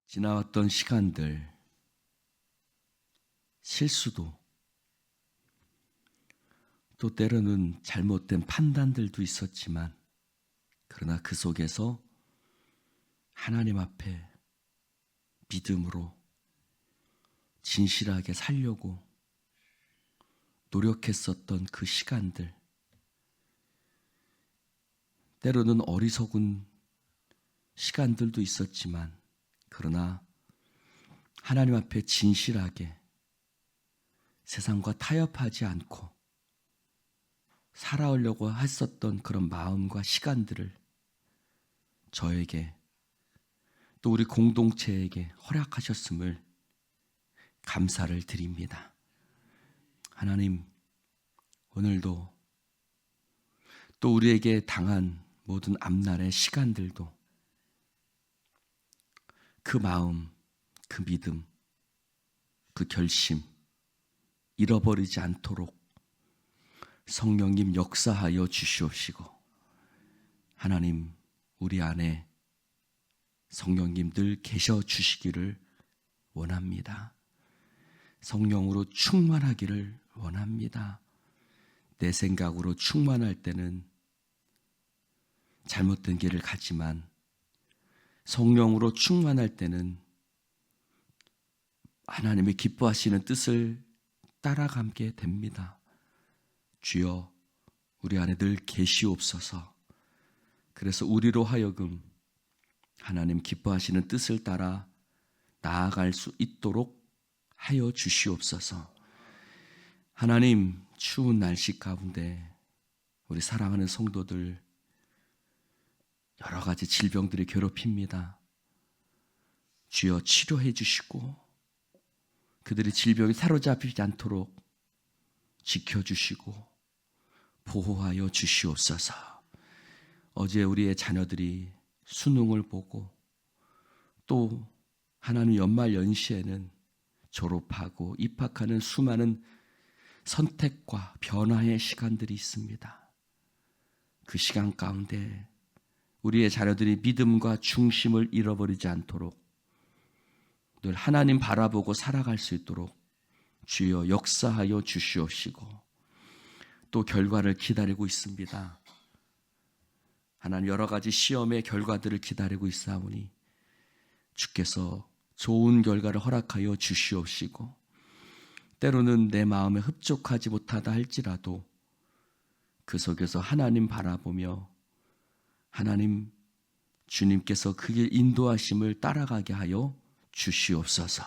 지나왔던 시간들, 실수도, 또 때로는 잘못된 판단들도 있었지만, 그러나 그 속에서 하나님 앞에 믿음으로 진실하게 살려고 노력했었던 그 시간들, 때로는 어리석은 시간들도 있었지만, 그러나 하나님 앞에 진실하게 세상과 타협하지 않고 살아오려고 했었던 그런 마음과 시간들을 저에게 또 우리 공동체에게 허락하셨음을 감사를 드립니다. 하나님, 오늘도 또 우리에게 당한 모든 앞날의 시간들도 그 마음, 그 믿음, 그 결심 잃어버리지 않도록 성령님 역사하여 주시옵시고, 하나님 우리 안에 성령님 늘 계셔 주시기를 원합니다. 성령으로 충만하기를 원합니다. 내 생각으로 충만할 때는 잘못된 길을 가지만, 성령으로 충만할 때는 하나님의 기뻐하시는 뜻을 따라가게 됩니다. 주여, 우리 안에 늘 계시옵소서. 그래서 우리로 하여금 하나님 기뻐하시는 뜻을 따라 나아갈 수 있도록 하여 주시옵소서. 하나님, 추운 날씨 가운데 우리 사랑하는 성도들 여러 가지 질병들이 괴롭힙니다. 주여 치료해 주시고 그들이 질병에 사로잡히지 않도록 지켜주시고 보호하여 주시옵소서. 어제 우리의 자녀들이 수능을 보고 또 하나님 연말 연시에는 졸업하고 입학하는 수많은 선택과 변화의 시간들이 있습니다. 그 시간 가운데 우리의 자녀들이 믿음과 중심을 잃어버리지 않도록 늘 하나님 바라보고 살아갈 수 있도록 주여 역사하여 주시옵시고, 또 결과를 기다리고 있습니다. 하나님 여러 가지 시험의 결과들을 기다리고 있사오니 주께서 좋은 결과를 허락하여 주시옵시고, 때로는 내 마음에 흡족하지 못하다 할지라도 그 속에서 하나님 바라보며 하나님 주님께서 그 길 인도하심을 따라가게 하여 주시옵소서.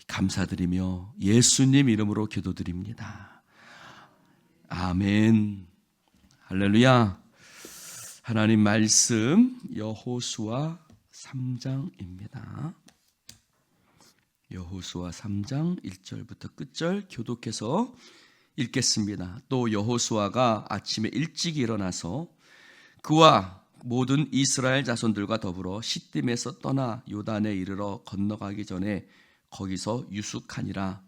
감사드리며 예수님 이름으로 기도드립니다. 아멘. 할렐루야. 하나님 말씀 여호수아 3장입니다. 여호수아 3장 1절부터 끝절 교독해서 읽겠습니다. 또 여호수아가 아침에 일찍 일어나서 그와 모든 이스라엘 자손들과 더불어 시딤에서 떠나 요단에 이르러 건너가기 전에 거기서 유숙하니라.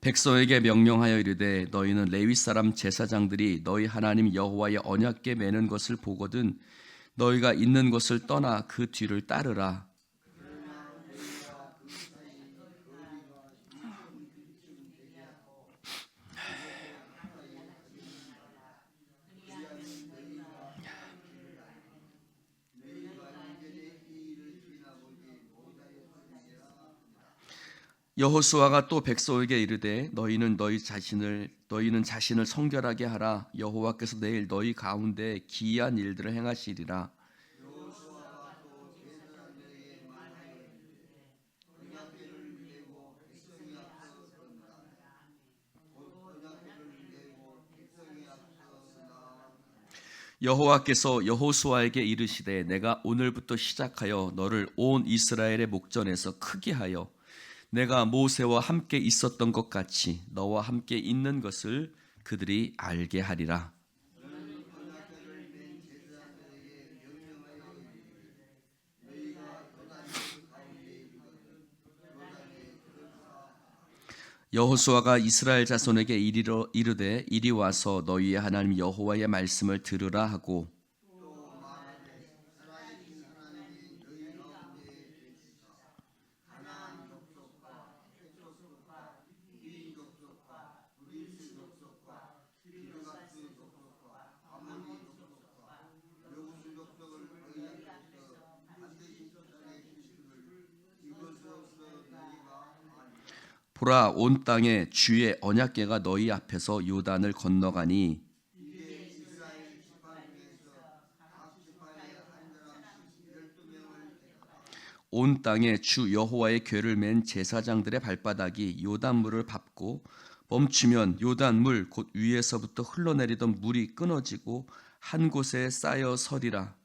백성에게 명령하여 이르되 너희는 레위 사람 제사장들이 너희 하나님 여호와의 언약궤 매는 것을 보거든 너희가 있는 곳을 떠나 그 뒤를 따르라. 여호수아가 또 백성에게 이르되 너희는 자신을 성결하게 하라. 여호와께서 내일 너희 가운데 기이한 일들을 행하시리라. 여호와께서 여호수아에게 이르시되 내가 오늘부터 시작하여 너를 온 이스라엘의 목전에서 크게 하여 내가 모세와 함께 있었던 것 같이 너와 함께 있는 것을 그들이 알게 하리라. 여호수아가 이스라엘 자손에게 이르되 이리 와서 너희의 하나님 여호와의 말씀을 들으라 하고 보라, 온 땅에 주의 언약궤가 너희 앞에서 요단을 건너가니 온 땅에 주 여호와의 궤를 맨 제사장들의 발바닥이 요단물을 밟고 멈추면 요단물 곧 위에서부터 흘러내리던 물이 끊어지고 한 곳에 쌓여 서리라.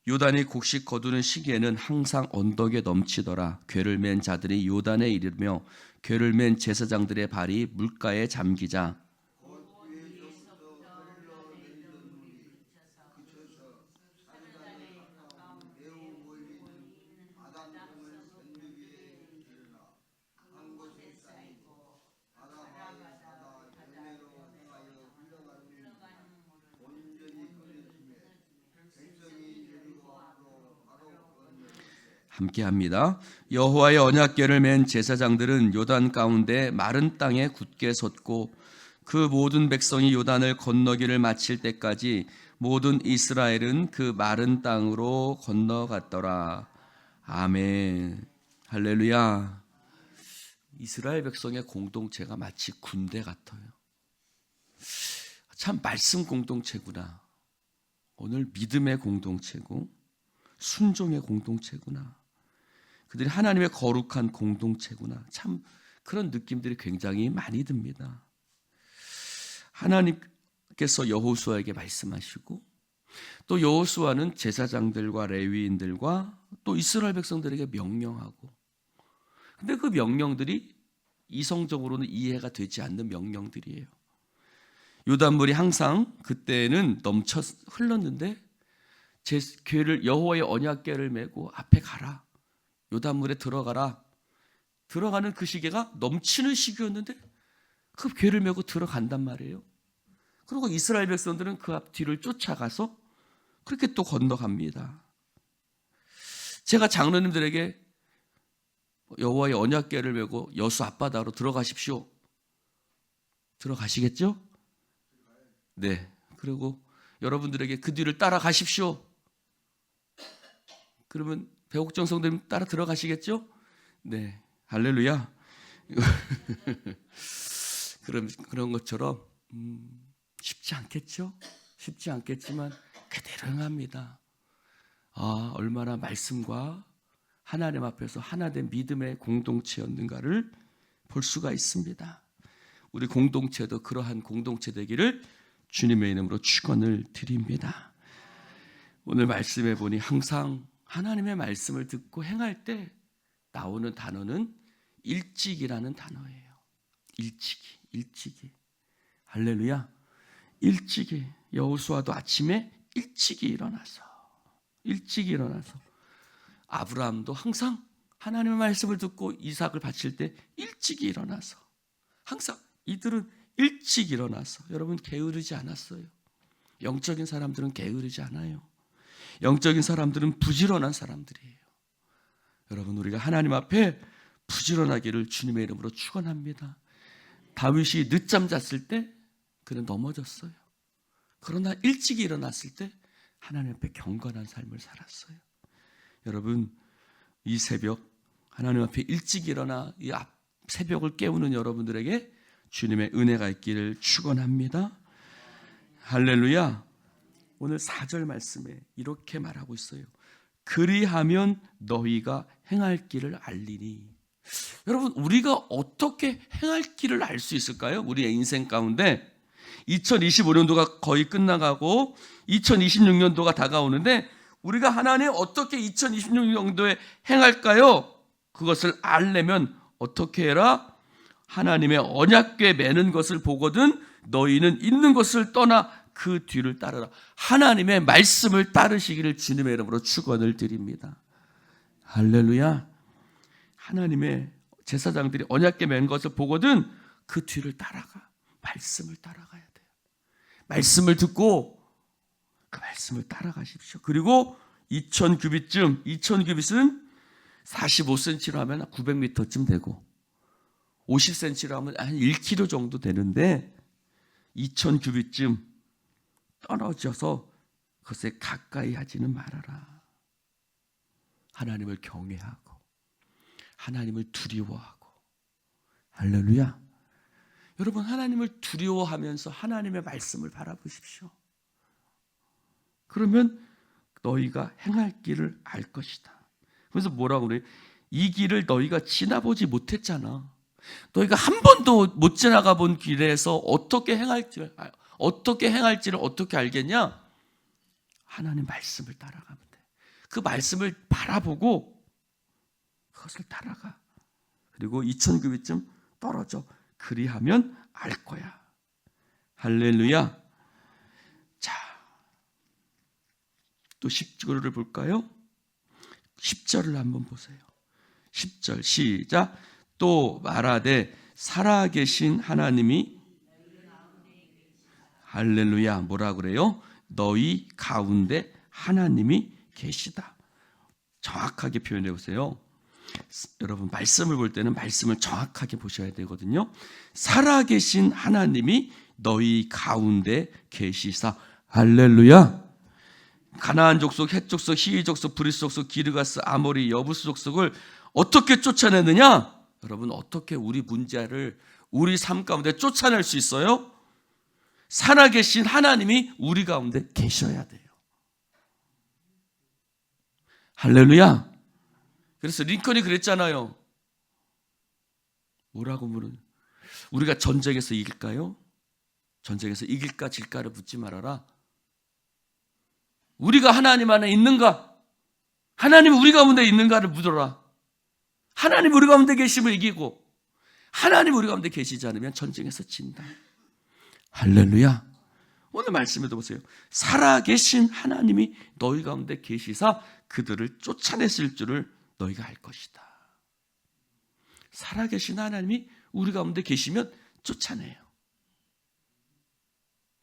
요단이 곡식 거두는 시기에는 항상 언덕에 넘치더라. 궤를 맨 자들이 요단에 이르며 궤를 맨 제사장들의 발이 물가에 잠기자 함께합니다. 여호와의 언약궤를 맨 제사장들은 요단 가운데 마른 땅에 굳게 섰고 그 모든 백성이 요단을 건너기를 마칠 때까지 모든 이스라엘은 그 마른 땅으로 건너갔더라. 아멘. 할렐루야. 이스라엘 백성의 공동체가 마치 군대 같아요. 참 말씀 공동체구나. 오늘 믿음의 공동체고 순종의 공동체구나. 그들이 하나님의 거룩한 공동체구나. 참 그런 느낌들이 굉장히 많이 듭니다. 하나님께서 여호수아에게 말씀하시고 또 여호수아는 제사장들과 레위인들과 또 이스라엘 백성들에게 명령하고, 근데 그 명령들이 이성적으로는 이해가 되지 않는 명령들이에요. 요단물이 항상 그때는 넘쳐 흘렀는데 제 궤를 여호와의 언약궤를 메고 앞에 가라. 요단물에 들어가라. 들어가는 그 시기가 넘치는 시기였는데 그 궤를 메고 들어간단 말이에요. 그리고 이스라엘 백성들은 그 앞 뒤를 쫓아가서 그렇게 또 건너갑니다. 제가 장로님들에게 여호와의 언약궤를 메고 여수 앞바다로 들어가십시오. 들어가시겠죠? 네. 그리고 여러분들에게 그 뒤를 따라가십시오. 그러면 배옥정 성도님 따라 들어가시겠죠? 네. 할렐루야. 그런 것처럼 쉽지 않겠죠? 쉽지 않겠지만 그대로 행합니다. 아, 얼마나 말씀과 하나님 앞에서 하나된 믿음의 공동체였는가를 볼 수가 있습니다. 우리 공동체도 그러한 공동체 되기를 주님의 이름으로 축원을 드립니다. 오늘 말씀해 보니 항상 하나님의 말씀을 듣고 행할 때 나오는 단어는 일찍이라는 단어예요. 일찍이. 할렐루야. 일찍이. 여호수아도 아침에 일찍이 일어나서 아브라함도 항상 하나님의 말씀을 듣고 이삭을 바칠 때 일찍이 일어나서 항상 이들은 일찍 일어나서, 여러분 게으르지 않았어요. 영적인 사람들은 게으르지 않아요. 영적인 사람들은 부지런한 사람들이에요. 여러분, 우리가 하나님 앞에 부지런하기를 주님의 이름으로 축원합니다. 다윗이 늦잠 잤을 때 그는 넘어졌어요. 그러나 일찍 일어났을 때 하나님 앞에 경건한 삶을 살았어요. 여러분, 이 새벽 하나님 앞에 일찍 일어나 이 새벽을 깨우는 여러분들에게 주님의 은혜가 있기를 축원합니다. 할렐루야. 오늘 4절 말씀에 이렇게 말하고 있어요. 그리하면 너희가 행할 길을 알리니. 여러분, 우리가 어떻게 행할 길을 알 수 있을까요? 우리의 인생 가운데 2025년도가 거의 끝나가고 2026년도가 다가오는데 우리가 하나님 어떻게 2026년도에 행할까요? 그것을 알려면 어떻게 해라? 하나님의 언약궤 매는 것을 보거든 너희는 있는 것을 떠나 그 뒤를 따르라. 하나님의 말씀을 따르시기를 주님의 이름으로 축원을 드립니다. 할렐루야. 하나님의 제사장들이 언약궤 맨 것을 보거든 그 뒤를 따라가. 말씀을 따라가야 돼요. 말씀을 듣고 그 말씀을 따라가십시오. 그리고 2000규빗쯤, 2000규빗은 45cm로 하면 900m쯤 되고 50cm로 하면 한 1km 정도 되는데 2000규빗쯤 떨어져서 그것에 가까이 하지는 말아라. 하나님을 경외하고 하나님을 두려워하고. 할렐루야. 여러분, 하나님을 두려워하면서 하나님의 말씀을 바라보십시오. 그러면 너희가 행할 길을 알 것이다. 그래서 뭐라고 그래요? 이 길을 너희가 지나보지 못했잖아. 너희가 한 번도 못 지나가 본 길에서 어떻게 행할지를 어떻게 알겠냐? 하나님 말씀을 따라가면 돼. 그 말씀을 바라보고 그것을 따라가. 그리고 2000규빗쯤 떨어져. 그리하면 알 거야. 할렐루야. 자, 또 10절을 볼까요? 10절을 한번 보세요. 10절 시작. 또 말하되 살아계신 하나님이, 할렐루야, 뭐라 그래요? 너희 가운데 하나님이 계시다. 정확하게 표현해 보세요. 여러분, 말씀을 볼 때는 말씀을 정확하게 보셔야 되거든요. 살아계신 하나님이 너희 가운데 계시사. 할렐루야. 가나안 족속, 헷 족속, 히위 족속, 브리스 족속, 기르가스, 아모리, 여부스 족속을 어떻게 쫓아내느냐? 여러분, 어떻게 우리 문제를 우리 삶 가운데 쫓아낼 수 있어요? 살아계신 하나님이 우리 가운데 계셔야 돼요. 할렐루야. 그래서 링컨이 그랬잖아요. 뭐라고 물은? 우리가 전쟁에서 이길까요? 전쟁에서 이길까 질까를 묻지 말아라. 우리가 하나님 안에 있는가? 하나님 우리 가운데 있는가를 묻어라. 하나님 우리 가운데 계시면 이기고, 하나님 우리 가운데 계시지 않으면 전쟁에서 진다. 할렐루야. 오늘 말씀에도 보세요. 살아계신 하나님이 너희 가운데 계시사 그들을 쫓아냈을 줄을 너희가 알 것이다. 살아계신 하나님이 우리 가운데 계시면 쫓아내요.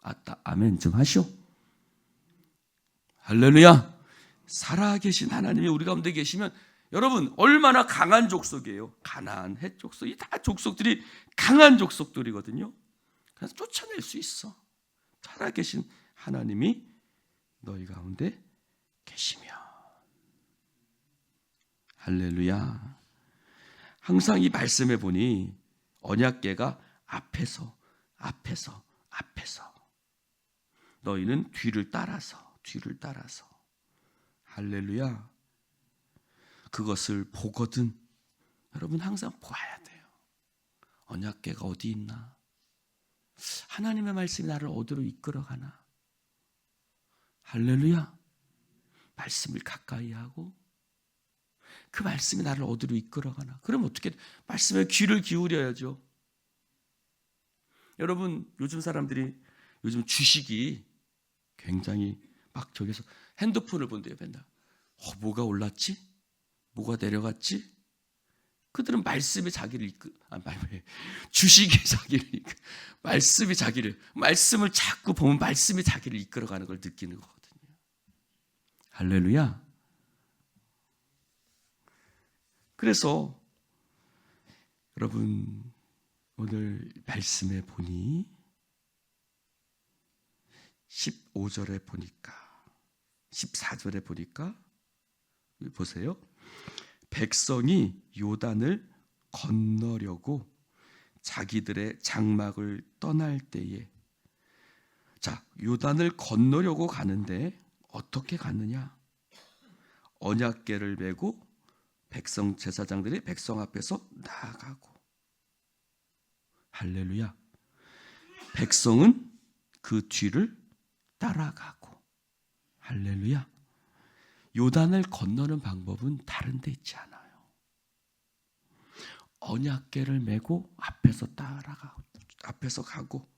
아따, 아멘 좀 하시오. 할렐루야. 살아계신 하나님이 우리 가운데 계시면, 여러분, 얼마나 강한 족속이에요. 가나안, 헷 족속, 이 다 족속들이 강한 족속들이거든요. 그래서 쫓아낼 수 있어. 살아계신 하나님이 너희 가운데 계시며. 할렐루야. 항상 이 말씀에 보니 언약궤가 앞에서 너희는 뒤를 따라서. 할렐루야. 그것을 보거든 여러분 항상 보아야 돼요. 언약궤가 어디 있나? 하나님의 말씀이 나를 어디로 이끌어가나? 할렐루야. 말씀을 가까이 하고 그 말씀이 나를 어디로 이끌어가나? 그럼 어떻게? 말씀에 귀를 기울여야죠. 여러분, 요즘 사람들이 요즘 주식이 굉장히 막 저기서 핸드폰을 본대요. 맨날 뭐가 올랐지? 뭐가 내려갔지? 그들은 말씀이 자기를 주식이 자기를 말씀을 자꾸 보면 말씀이 자기를 이끌어가는 걸 느끼는 거거든요. 할렐루야. 그래서 여러분 오늘 말씀에 보니 15절에 보니까 14절에 보니까 보세요. 백성이 요단을 건너려고 자기들의 장막을 떠날 때에, 자, 요단을 건너려고 가는데 어떻게 갔느냐? 언약궤를 메고 백성 제사장들이 백성 앞에서 나아가고. 할렐루야. 백성은 그 뒤를 따라가고. 할렐루야. 요단을 건너는 방법은 다른 데 있지 않아요. 언약궤를 메고 앞에서 가고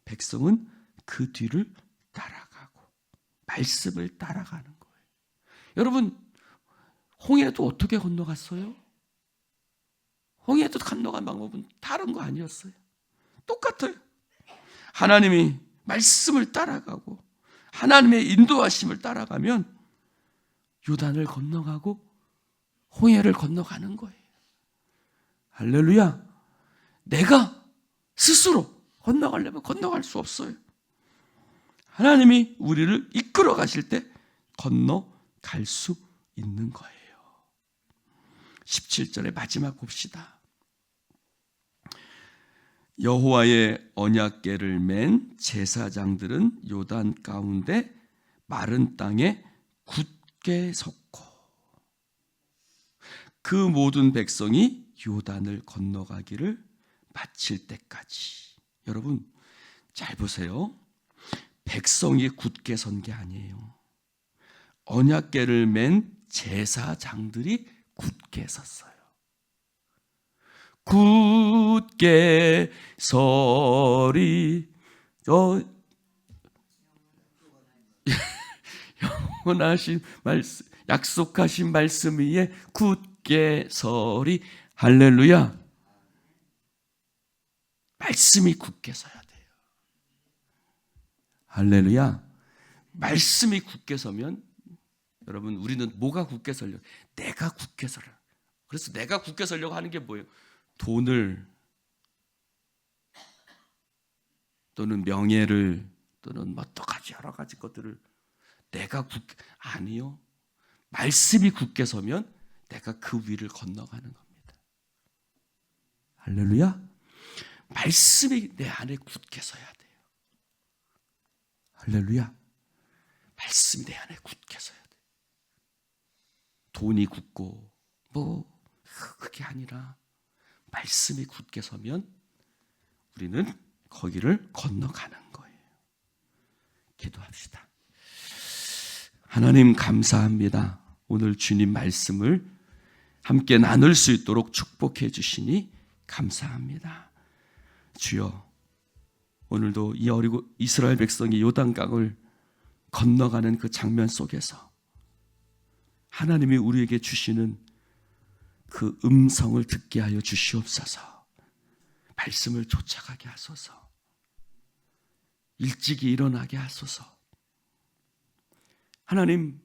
백성은 그 뒤를 따라가고 말씀을 따라가는 거예요. 여러분, 홍해도 어떻게 건너갔어요? 홍해도 건너간 방법은 다른 거 아니었어요. 똑같아요. 하나님이 말씀을 따라가고 하나님의 인도하심을 따라가면 요단을 건너가고 홍해를 건너가는 거예요. 할렐루야. 내가 스스로 건너가려면 건너갈 수 없어요. 하나님이 우리를 이끌어 가실 때 건너갈 수 있는 거예요. 17절의 마지막 봅시다. 여호와의 언약궤를 맨 제사장들은 요단 가운데 마른 땅에 굳게 섰고 그 모든 백성이 요단을 건너가기를 마칠 때까지. 여러분 잘 보세요. 백성이 굳게 선 게 아니에요. 언약궤를 맨 제사장들이 굳게 섰어요. 굳게 서리 영원하신 말씀, 약속하신 말씀 위에 굳게 서리. 할렐루야. 말씀이 굳게 서야 돼요. 할렐루야. 말씀이 굳게 서면 여러분 우리는 뭐가 굳게 서려고? 내가 굳게 서려. 그래서 내가 굳게 서려고 하는 게 뭐예요? 돈을 또는 명예를 또는 뭐 또 가지 여러 가지 것들을 내가 굳게, 아니요. 말씀이 굳게 서면 내가 그 위를 건너가는 겁니다. 할렐루야. 말씀이 내 안에 굳게 서야 돼요. 할렐루야. 말씀이 내 안에 굳게 서야 돼요. 돈이 굳고 뭐 그게 아니라 말씀이 굳게 서면 우리는 거기를 건너가는 거예요. 기도합시다. 하나님 감사합니다. 오늘 주님 말씀을 함께 나눌 수 있도록 축복해 주시니 감사합니다. 주여, 오늘도 이 어리고 이스라엘 백성이 요단강을 건너가는 그 장면 속에서 하나님이 우리에게 주시는 그 음성을 듣게 하여 주시옵소서. 말씀을 쫓아가게 하소서. 일찍이 일어나게 하소서. 하나님,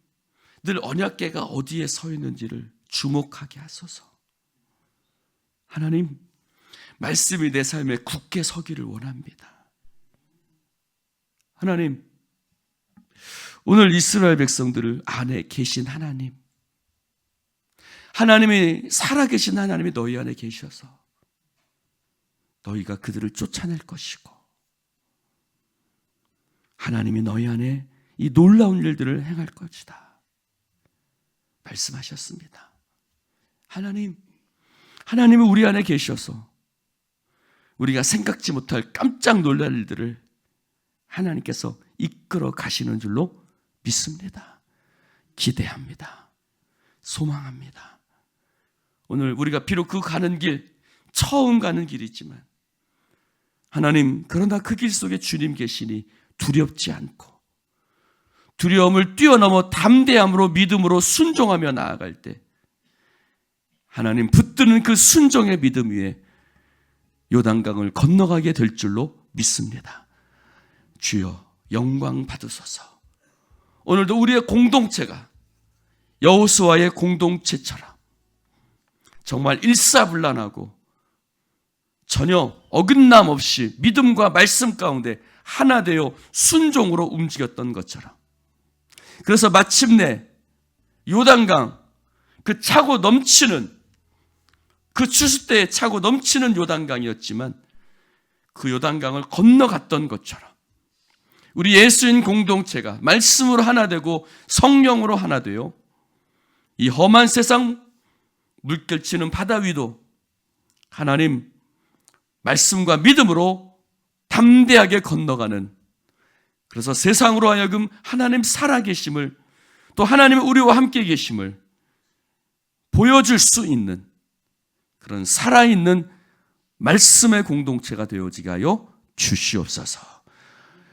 늘 언약궤가 어디에 서 있는지를 주목하게 하소서. 하나님, 말씀이 내 삶에 굳게 서기를 원합니다. 하나님, 오늘 이스라엘 백성들 안에 계신 하나님, 하나님이 살아계신 하나님이 너희 안에 계셔서 너희가 그들을 쫓아낼 것이고 하나님이 너희 안에 이 놀라운 일들을 행할 것이다 말씀하셨습니다. 하나님이 우리 안에 계셔서 우리가 생각지 못할 깜짝 놀랄 일들을 하나님께서 이끌어 가시는 줄로 믿습니다. 기대합니다. 소망합니다. 오늘 우리가 비록 그 가는 길, 처음 가는 길이지만 하나님, 그러나 그 길 속에 주님 계시니 두렵지 않고 두려움을 뛰어넘어 담대함으로 믿음으로 순종하며 나아갈 때 하나님 붙드는 그 순종의 믿음 위에 요단강을 건너가게 될 줄로 믿습니다. 주여 영광 받으소서. 오늘도 우리의 공동체가 여호수아의 공동체처럼 정말 일사불란하고 전혀 어긋남 없이 믿음과 말씀 가운데 하나 되어 순종으로 움직였던 것처럼, 그래서 마침내 요단강, 그 차고 넘치는, 그 추수때에 차고 넘치는 요단강이었지만 그 요단강을 건너갔던 것처럼 우리 예수인 공동체가 말씀으로 하나 되고 성령으로 하나 되어 이 험한 세상 물결치는 바다 위도 하나님 말씀과 믿음으로 담대하게 건너가는, 그래서 세상으로 하여금 하나님 살아계심을, 또 하나님의 우리와 함께 계심을 보여줄 수 있는 그런 살아있는 말씀의 공동체가 되어지게 하여 주시옵소서.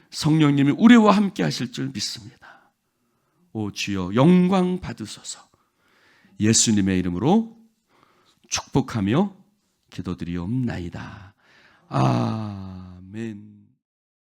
성령님이 우리와 함께 하실 줄 믿습니다. 오 주여 영광 받으소서. 예수님의 이름으로 축복하며 기도드리옵나이다. 아멘.